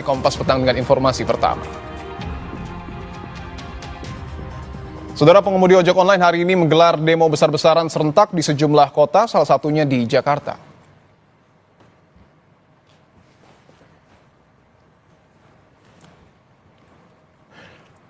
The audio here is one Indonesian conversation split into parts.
Kompas Petang dengan informasi pertama. Saudara, pengemudi ojek online hari ini menggelar demo besar-besaran serentak di sejumlah kota, salah satunya di Jakarta.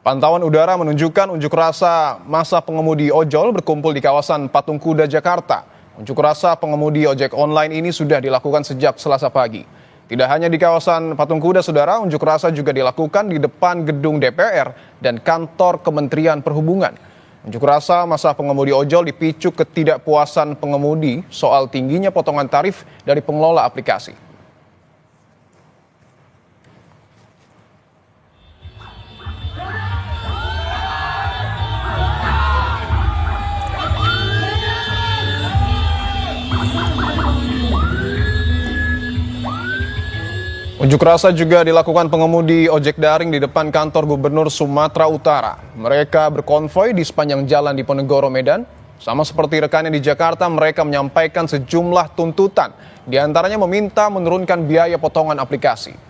Pantauan udara menunjukkan unjuk rasa massa pengemudi ojol berkumpul di kawasan Patung Kuda, Jakarta. Unjuk rasa pengemudi ojek online ini sudah dilakukan sejak Selasa pagi. Tidak hanya di kawasan Patung Kuda, saudara, unjuk rasa juga dilakukan di depan gedung DPR dan kantor Kementerian Perhubungan. Unjuk rasa massa pengemudi ojol dipicu ketidakpuasan pengemudi soal tingginya potongan tarif dari pengelola aplikasi. Unjuk rasa juga dilakukan pengemudi ojek daring di depan kantor Gubernur Sumatera Utara. Mereka berkonvoi di sepanjang jalan Diponegoro, Medan. Sama seperti rekannya di Jakarta, mereka menyampaikan sejumlah tuntutan. Di antaranya meminta menurunkan biaya potongan aplikasi.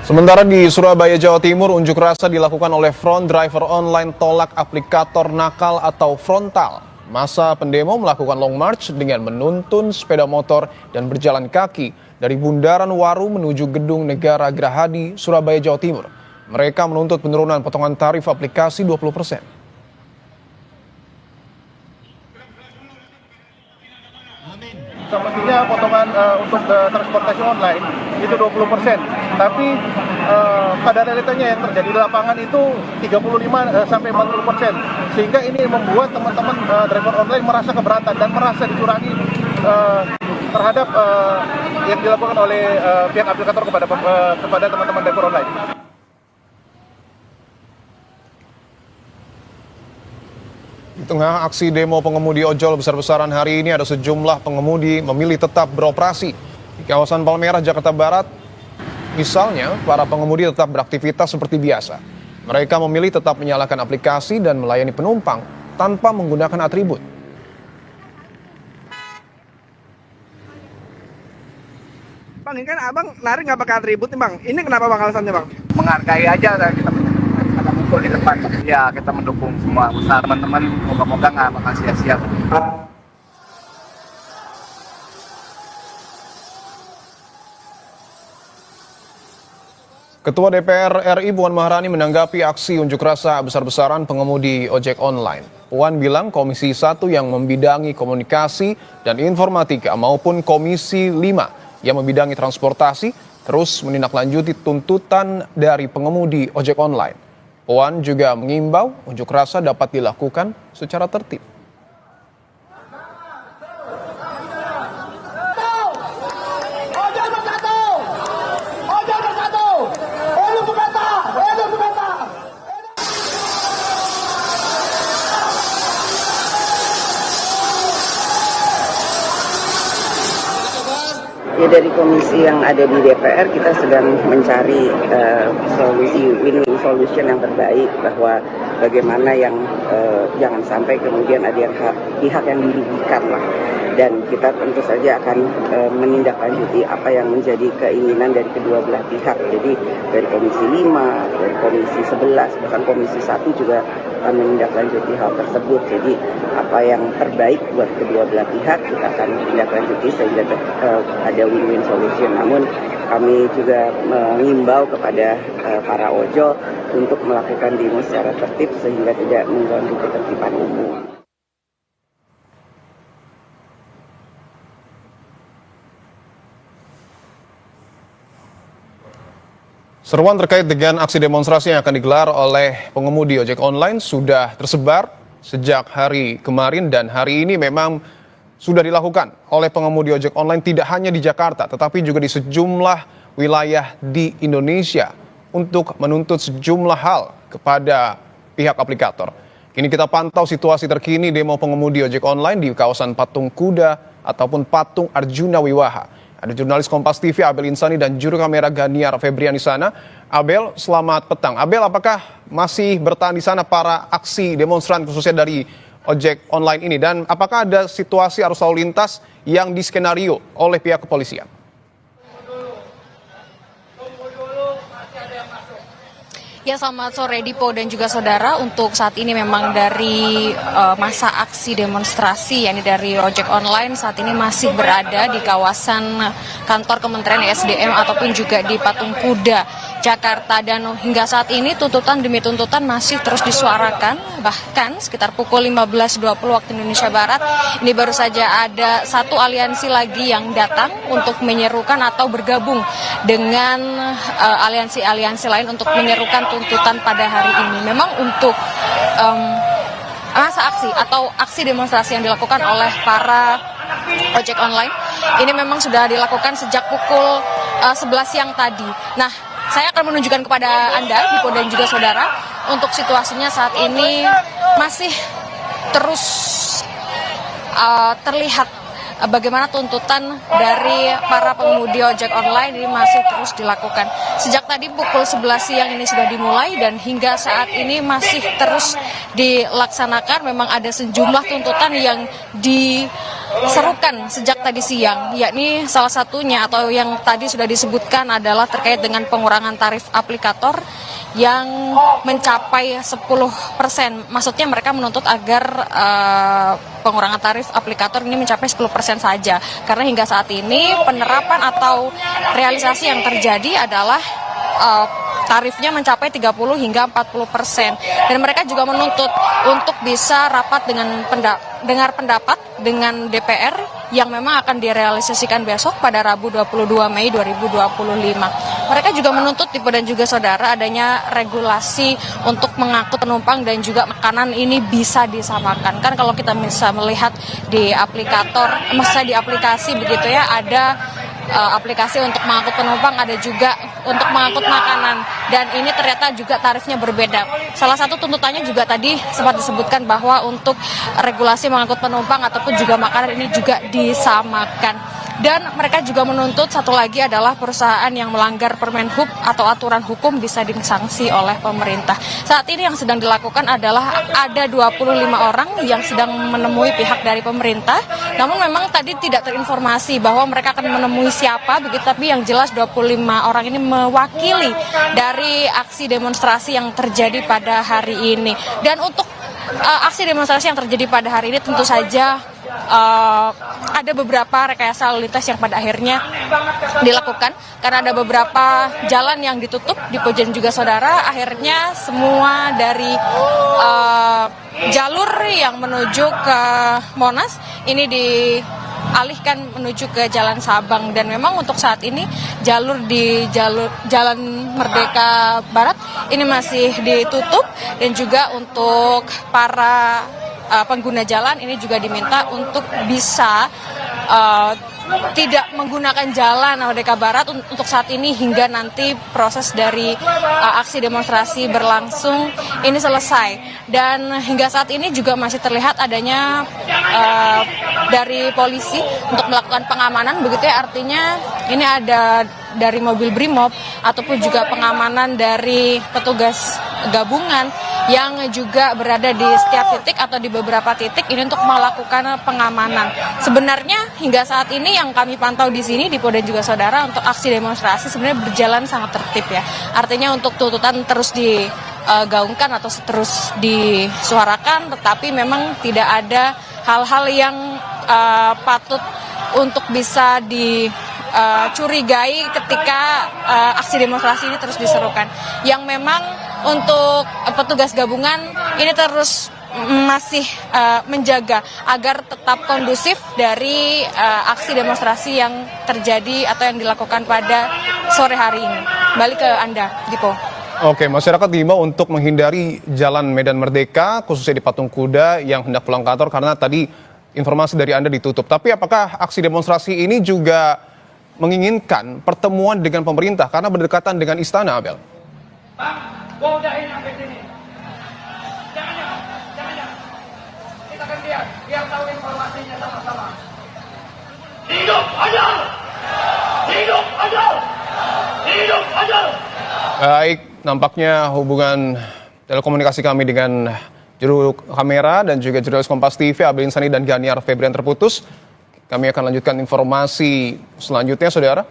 Sementara di Surabaya, Jawa Timur, unjuk rasa dilakukan oleh Front Driver Online Tolak Aplikator Nakal atau Frontal. Massa pendemo melakukan long march dengan menuntun sepeda motor dan berjalan kaki dari Bundaran Waru menuju Gedung Negara Gerahadi, Surabaya, Jawa Timur. Mereka menuntut penurunan potongan tarif aplikasi 20%. Semestinya potongan untuk transportasi online itu 20%, tapi pada realitanya yang terjadi di lapangan itu 35 sampai 40%, sehingga ini membuat teman-teman driver online merasa keberatan dan merasa dicurangi terhadap yang dilakukan oleh pihak aplikator kepada teman-teman driver online. Di tengah aksi demo pengemudi ojol besar-besaran hari ini, ada sejumlah pengemudi memilih tetap beroperasi. Di kawasan Palmerah, Jakarta Barat, misalnya, para pengemudi tetap beraktivitas seperti biasa. Mereka memilih tetap menyalakan aplikasi dan melayani penumpang tanpa menggunakan atribut. Bang, ini kan abang narik nggak pakai atribut nih bang. Ini kenapa bang alasannya bang? Menghargai aja kita kumpul di depan. Ya, kita mendukung semua usaha teman-teman. Moga-moga nggak bakal sia-sia. Ketua DPR RI Puan Maharani menanggapi aksi unjuk rasa besar-besaran pengemudi ojek online. Puan bilang Komisi 1 yang membidangi komunikasi dan informatika maupun Komisi 5 yang membidangi transportasi terus menindaklanjuti tuntutan dari pengemudi ojek online. Puan juga mengimbau unjuk rasa dapat dilakukan secara tertib. Ya, dari komisi yang ada di DPR kita sedang mencari solusi win-win solution yang terbaik, bahwa bagaimana yang jangan sampai kemudian ada pihak yang dirugikan lah, dan kita tentu saja akan menindaklanjuti apa yang menjadi keinginan dari kedua belah pihak. Jadi dari komisi 5, dari komisi 11, bahkan komisi 1 juga akan menindaklanjuti hal tersebut. Jadi apa yang terbaik buat kedua belah pihak kita akan tindak-lanjuti sehingga ada win-win solution. Namun kami juga mengimbau kepada para ojol untuk melakukan demo secara tertib sehingga tidak mengganggu ketertiban umum. Seruan terkait dengan aksi demonstrasi yang akan digelar oleh pengemudi ojek online sudah tersebar sejak hari kemarin, dan hari ini memang sudah dilakukan oleh pengemudi ojek online tidak hanya di Jakarta tetapi juga di sejumlah wilayah di Indonesia untuk menuntut sejumlah hal kepada pihak aplikator. Kini kita pantau situasi terkini demo pengemudi ojek online di kawasan Patung Kuda ataupun Patung Arjuna Wiwaha. Ada jurnalis Kompas TV Abel Insani dan juru kamera Ganiar Febrian di sana. Abel, selamat petang. Abel, apakah masih bertahan di sana para aksi demonstran khususnya dari ojek online ini? Dan apakah ada situasi arus lalu lintas yang diskenario oleh pihak kepolisian? Ya, selamat sore Dipo dan juga saudara. Untuk saat ini memang dari masa aksi demonstrasi yakni dari ojek online saat ini masih berada di kawasan kantor Kementerian SDM ataupun juga di Patung Kuda Jakarta, dan hingga saat ini tuntutan demi tuntutan masih terus disuarakan. Bahkan sekitar pukul 15.20 waktu Indonesia Barat ini baru saja ada satu aliansi lagi yang datang untuk menyerukan atau bergabung dengan aliansi-aliansi lain untuk menyerukan tuntutan pada hari ini. Memang untuk masa aksi atau aksi demonstrasi yang dilakukan oleh para ojek online ini memang sudah dilakukan sejak pukul 11 siang tadi. Nah, saya akan menunjukkan kepada Anda, Dipo dan juga saudara, untuk situasinya saat ini masih terus terlihat bagaimana tuntutan dari para pengemudi ojek online ini masih terus dilakukan. Sejak tadi pukul 11 siang ini sudah dimulai dan hingga saat ini masih terus dilaksanakan. Memang ada sejumlah tuntutan yang diserukan sejak tadi siang, yakni salah satunya atau yang tadi sudah disebutkan adalah terkait dengan pengurangan tarif aplikator yang mencapai 10%. Maksudnya mereka menuntut agar pengurangan tarif aplikator ini mencapai 10% saja. Karena hingga saat ini penerapan atau realisasi yang terjadi adalah tarifnya mencapai 30 hingga 40%. Dan mereka juga menuntut untuk bisa rapat dengan dengar pendapat dengan DPR yang memang akan direalisasikan besok pada Rabu 22 Mei 2025. Mereka juga menuntut Dipo dan juga saudara adanya regulasi untuk mengangkut penumpang dan juga makanan ini bisa disamakan. Kan kalau kita bisa melihat di aplikator, maksudnya di aplikasi begitu ya, ada aplikasi untuk mengangkut penumpang, ada juga untuk mengangkut makanan, dan ini ternyata juga tarifnya berbeda. Salah satu tuntutannya juga tadi sempat disebutkan bahwa untuk regulasi mengangkut penumpang ataupun juga makanan ini juga disamakan. Dan mereka juga menuntut satu lagi adalah perusahaan yang melanggar Permenhub atau aturan hukum bisa disanksi oleh pemerintah. Saat ini yang sedang dilakukan adalah ada 25 orang yang sedang menemui pihak dari pemerintah. Namun memang tadi tidak terinformasi bahwa mereka akan menemui siapa begitu, tapi yang jelas 25 orang ini mewakili dari aksi demonstrasi yang terjadi pada hari ini. Dan untuk aksi demonstrasi yang terjadi pada hari ini tentu saja ada beberapa rekayasa lalu lintas yang pada akhirnya dilakukan karena ada beberapa jalan yang ditutup di Pojen juga saudara. Akhirnya semua dari jalur yang menuju ke Monas ini dialihkan menuju ke Jalan Sabang, dan memang untuk saat ini jalur di Jalan Merdeka Barat ini masih ditutup, dan juga untuk para pengguna jalan ini juga diminta untuk bisa tidak menggunakan jalan Merdeka Barat untuk saat ini hingga nanti proses dari aksi demonstrasi berlangsung ini selesai. Dan hingga saat ini juga masih terlihat adanya dari polisi untuk melakukan pengamanan begitu ya, artinya ini ada dari mobil Brimob ataupun juga pengamanan dari petugas gabungan yang juga berada di setiap titik atau di beberapa titik ini untuk melakukan pengamanan. Sebenarnya hingga saat ini yang kami pantau di sini Dipo dan juga saudara, untuk aksi demonstrasi sebenarnya berjalan sangat tertib ya. Artinya untuk tuntutan terus digaungkan atau terus disuarakan, tetapi memang tidak ada hal-hal yang patut untuk bisa dicurigai ketika aksi demonstrasi ini terus diserukan. Yang memang untuk petugas gabungan ini terus masih menjaga agar tetap kondusif dari aksi demonstrasi yang terjadi atau yang dilakukan pada sore hari ini. Balik ke Anda, Dipo. Oke, masyarakat diimbau untuk menghindari Jalan Medan Merdeka, khususnya di Patung Kuda yang hendak pulang kantor, karena tadi informasi dari Anda ditutup. Tapi apakah aksi demonstrasi ini juga menginginkan pertemuan dengan pemerintah karena berdekatan dengan istana, Abel? Gua udahin sampai sini. Jangan. Kita akan biar tahu informasinya sama-sama. Hidup Anda! ojol! Hidup ojol! Baik, nampaknya hubungan telekomunikasi kami dengan juru kamera dan juga jurnalis Kompas TV Abel Insani dan Ganiar Febrian terputus. Kami akan lanjutkan informasi selanjutnya, saudara.